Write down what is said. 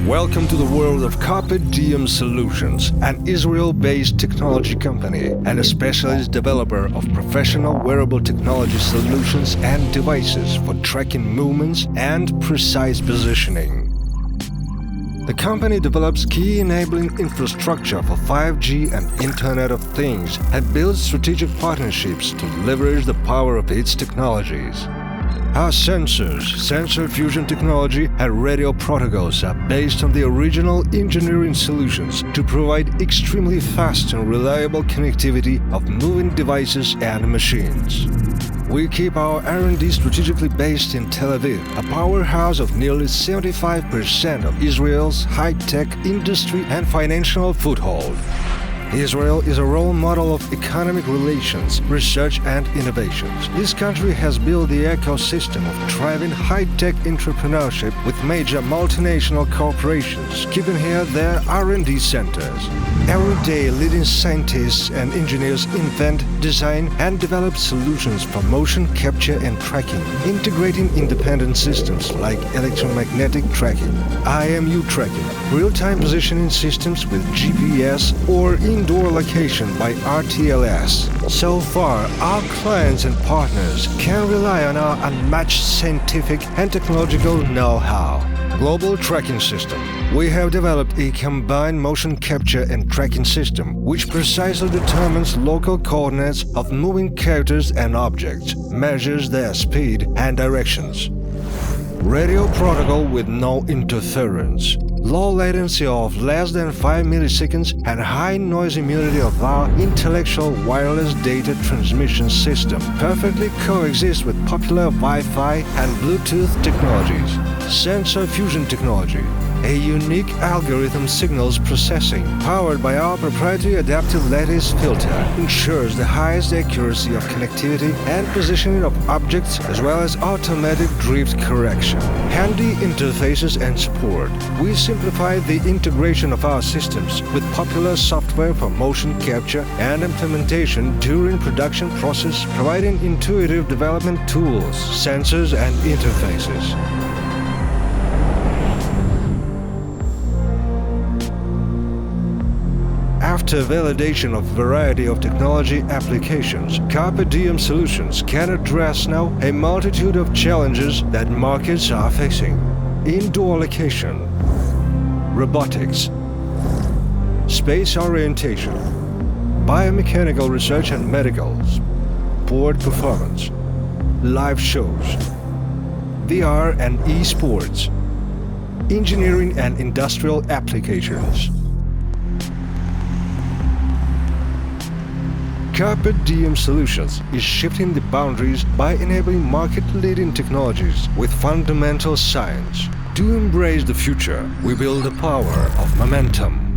Welcome to the world of Carpe Diem Solutions, an Israel-based technology company and a specialist developer of professional wearable technology solutions and devices for tracking movements and precise positioning. The company develops key enabling infrastructure for 5G and Internet of Things and builds strategic partnerships to leverage the power of its technologies. Our sensors, sensor fusion technology and radio protocols are based on the original engineering solutions to provide extremely fast and reliable connectivity of moving devices and machines. We keep our R&D strategically based in Tel Aviv, a powerhouse of nearly 75% of Israel's high-tech industry and financial foothold. Israel is a role model of economic relations, research and innovations. This country has built the ecosystem of thriving high-tech entrepreneurship with major multinational corporations, keeping here their R&D centers. Every day, leading scientists and engineers invent, design and develop solutions for motion capture and tracking, integrating independent systems like electromagnetic tracking, IMU tracking, real-time positioning systems with GPS or indoor location by RTLS. So far, our clients and partners can rely on our unmatched scientific and technological know-how. Global tracking system. We have developed a combined motion capture and tracking system which precisely determines local coordinates of moving characters and objects, measures their speed and directions. Radio protocol with no interference. Low latency of less than 5 milliseconds and high noise immunity of our intellectual wireless data transmission system perfectly coexist with popular Wi-Fi and Bluetooth technologies. Sensor fusion technology. A unique algorithm signals processing, powered by our proprietary adaptive lattice filter, ensures the highest accuracy of connectivity and positioning of objects as well as automatic drift correction. Handy interfaces and support. We simplify the integration of our systems with popular software for motion capture and implementation during production process, providing intuitive development tools, sensors and interfaces. After validation of variety of technology applications, Carpe Diem Solutions can address now a multitude of challenges that markets are facing. Indoor location, robotics, space orientation, biomechanical research and medicals, sport performance, live shows, VR and e-sports, engineering and industrial applications. Carpe Diem Solutions is shifting the boundaries by enabling market-leading technologies with fundamental science. To embrace the future, we build the power of momentum.